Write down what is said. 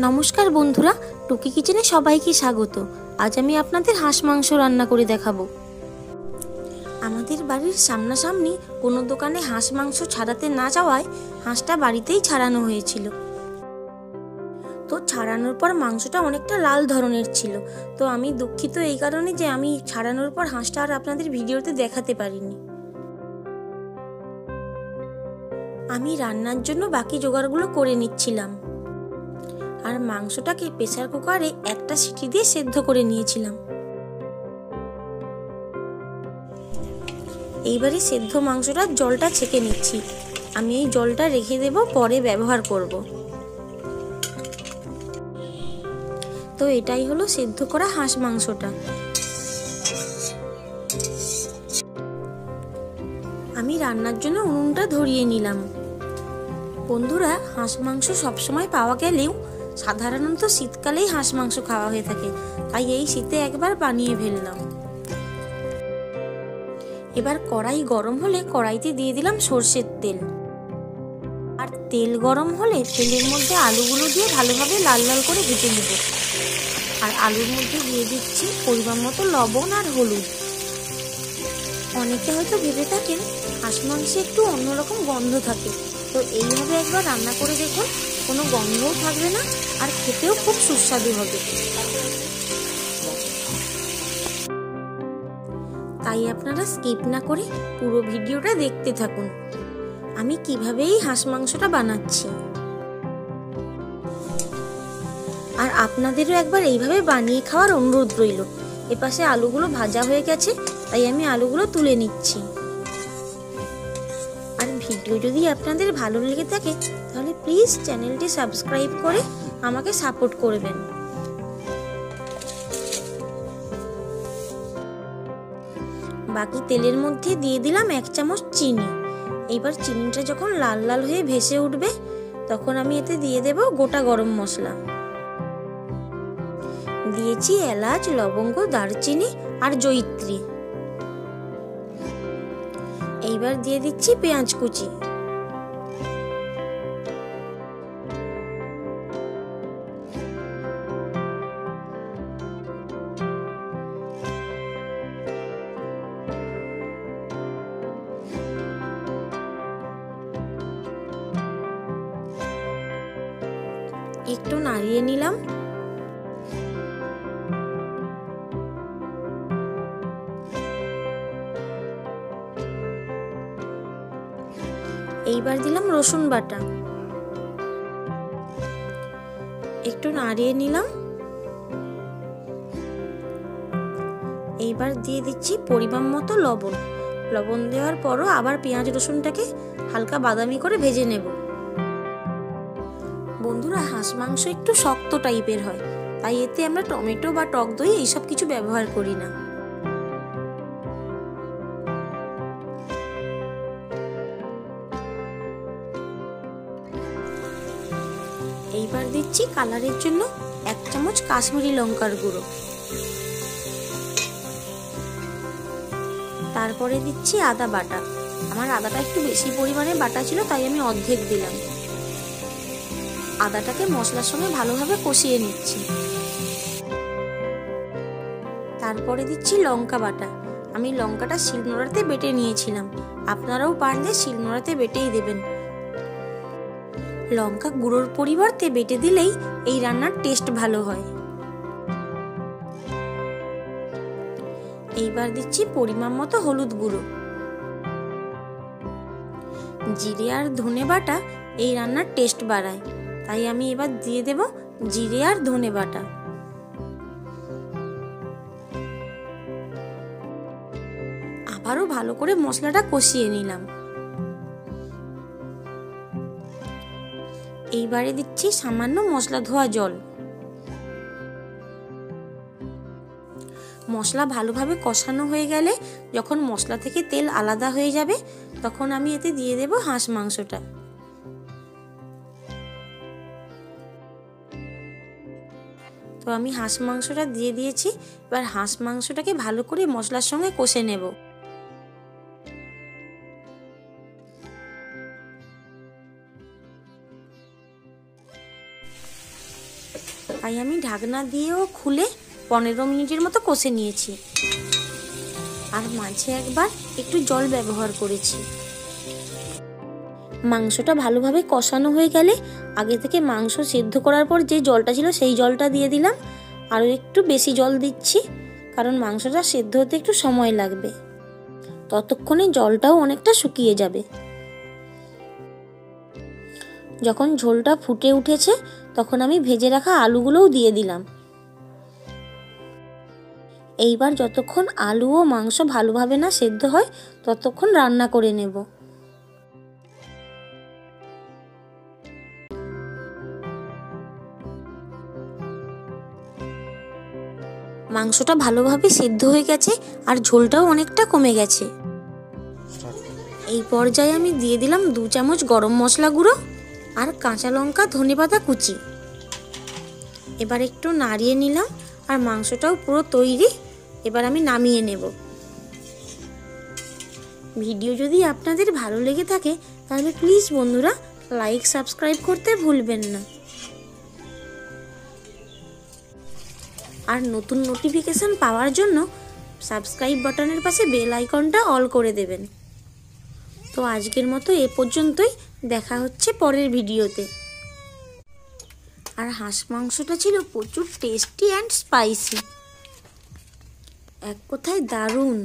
নমস্কার বন্ধুরা, টুকি কিচেনে সবাইকে স্বাগত। আজ আমি আপনাদের হাঁস মাংস রান্না করে দেখাবো। আমাদের বাড়ির সামনাসামনি কোনো দোকানে হাঁস মাংস ছাড়াতে না যাওয়ায় হাঁসটা বাড়িতেই ছাড়ানো হয়েছিল। তো ছাড়ানোর পর মাংসটা অনেকটা লাল ধরনের ছিল। তো আমি দুঃখিত এই কারণে যে আমি ছাড়ানোর পর হাঁসটা আর আপনাদের ভিডিওতে দেখাতে পারিনি। আমি রান্নার জন্য বাকি জোগাড়গুলো করে নিচ্ছিলাম। আর মাংসটাকে প্রেসার কুকারে একটা সিটি দিয়ে সেদ্ধ করে নিয়েছিলাম। এইবারে সেদ্ধ মাংসটার জলটা ছেঁকে নিচ্ছি। আমি এই জলটা রেখে দেব, পরে ব্যবহার করব। তো এটাই হলো সেদ্ধ করা হাঁস মাংসটা। আমি রান্নার জন্য উনুনটা ধরিয়ে নিলাম। বন্ধুরা, হাঁস মাংস সবসময় পাওয়া গেলেও সাধারণত শীতকালেই হাঁস মাংস খাওয়া হয়ে থাকে, তাই এই শীতে একবার বানিয়ে ফেললাম। এবার কড়াই গরম হলে কড়াইতে দিয়ে দিলাম সর্ষের তেল। আর তেল গরম হলে তেলের মধ্যে আলুগুলো দিয়ে ভালোভাবে লাল লাল করে ভেজে নেব। আর আলুর মধ্যে দিয়ে দিচ্ছি পরিমাণ মতো লবণ আর হলুদ। অনেকে হয়তো ভেবে থাকেন হাঁস মাংসে একটু অন্যরকম গন্ধ থাকে, তো এইভাবে একবার রান্না করে দেখুন, কোনো গন্ধও থাকবে না আর খেতেও খুব সুস্বাদু হবে। তাই আপনারা স্কিপ না করে পুরো ভিডিওটা দেখতে থাকুন আমি কিভাবে এই হাঁস মাংসটা বানাচ্ছি। আর আপনাদেরও একবার এইভাবে বানিয়ে খাওয়ার অনুরোধ রইল। এপাশে আলুগুলো ভাজা হয়ে গেছে, তাই আমি আলুগুলো তুলে নিচ্ছি। আর ভিডিও যদি আপনাদের ভালো লেগে থাকে তাহলে প্লিজ চ্যানেলটি সাবস্ক্রাইব করে আমাকে সাপোর্ট করবেন। বাকি তেলের মধ্যে দিয়ে দিলাম 1 চামচ চিনি। এইবার চিনিটা যখন লাল লাল হয়ে ভেসে উঠবে তখন আমি এতে দিয়ে দেব গোটা গরম মশলা। দিয়েছি এলাচ, লবঙ্গ, দারচিনি আর জয়িত্রী। এইবার দিয়ে দিচ্ছি পেঁয়াজ কুচি। একটু নাড়িয়ে নিলাম। এইবার দিলাম রসুন বাটা। একটু নাড়িয়ে নিলাম। এইবার দিয়ে দিচ্ছি পরিমাণ মতো লবণ। লবণ দেওয়ার পরও আবার পেঁয়াজ রসুনটাকে হালকা বাদামি করে ভেজে নেব। বন্ধুরা, হাঁস মাংস একটু শক্ত টাইপের হয়, তাই এতে আমরা টমেটো বা টক দই এইসব কিছু ব্যবহার করি না। এইবার দিচ্ছি কালারের জন্য 1 চামচ কাশ্মীরি লঙ্কার গুঁড়ো। তারপরে দিচ্ছি আদা বাটা। আমার আদাটা একটু বেশি পরিমাণে বাটা ছিল, তাই আমি অর্ধেক দিলাম। আদাটাকে মশলার সঙ্গে ভালোভাবে কষিয়ে নিচ্ছি। তারপরে দিচ্ছি লঙ্কা বাটা। আমি লঙ্কাটা শিলনোড়াতে বেটে নিয়েছিলাম, আপনারাও পারলে শিলনোড়াতে বেটেই দেবেন। লঙ্কা গুঁড়োর পরিবর্তে বেটে দিলেই এই রান্নার টেস্ট ভালো হয়। এইবার দিচ্ছি পরিমাণ মতো হলুদ গুঁড়ো। জিরে আর ধনে বাটা এই রান্নার টেস্ট বাড়ায়, তাই আমি এবার দিয়ে দেব জিরে আর ধনে বাটা। আবারও ভালো করে মশলাটা কষিয়ে নিলাম। এইবারে দিচ্ছি সামান্য মশলা ধোয়া জল। মশলা ভালোভাবে কষানো হয়ে গেলে যখন মশলা থেকে তেল আলাদা হয়ে যাবে তখন আমি এতে দিয়ে দেব হাঁস মাংসটা। তো আমি হাঁস মাংসটা দিয়ে দিয়েছি। এবার হাঁস মাংসটাকে ভালো করে মশলার সঙ্গে কষে নেব। তাই আমি ঢাকনা দিয়েও খুলে 15 মিনিটের মতো কষে নিয়েছি। আর মাঝে একবার একটু জল ব্যবহার করেছি। মাংসটা ভালোভাবে কষানো হয়ে গেলে আগে থেকে মাংস সেদ্ধ করার পর যে জলটা ছিল সেই জলটা দিয়ে দিলাম। আরও একটু বেশি জল দিচ্ছি, কারণ মাংসটা সেদ্ধ হতে একটু সময় লাগবে। ততক্ষণে জলটাও অনেকটা শুকিয়ে যাবে। যখন ঝোলটা ফুটে উঠেছে তখন আমি ভেজে রাখা আলুগুলোও দিয়ে দিলাম। এইবার যতক্ষণ আলু ও মাংস ভালোভাবে না সেদ্ধ হয় ততক্ষণ রান্না করে নেব। মাংসটা ভালোভাবে সেদ্ধ হয়ে গেছে আর ঝোলটাও অনেকটা কমে গেছে। এই পর্যায়ে আমি দিয়ে দিলাম 2 চামচ গরম মশলা গুঁড়ো আর কাঁচা লঙ্কা ধনেপাতা কুচি। এবার একটু নাড়িয়ে নিলাম আর মাংসটাও পুরো তৈরি। এবার আমি নামিয়ে নেব। ভিডিও যদি আপনাদের ভালো লেগে থাকে তাহলে প্লিজ বন্ধুরা লাইক সাবস্ক্রাইব করতে ভুলবেন না। আর নতুন নোটিফিকেশন পাওয়ার জন্য সাবস্ক্রাইব বাটনের পাশে বেল আইকনটা অল করে দেবেন। তো আজকের মতো এ পর্যন্তই, দেখা হচ্ছে পরের ভিডিওতে। আর হাঁস মাংসটা ছিল প্রচুর টেস্টি অ্যান্ড স্পাইসি, এক কথায় দারুণ।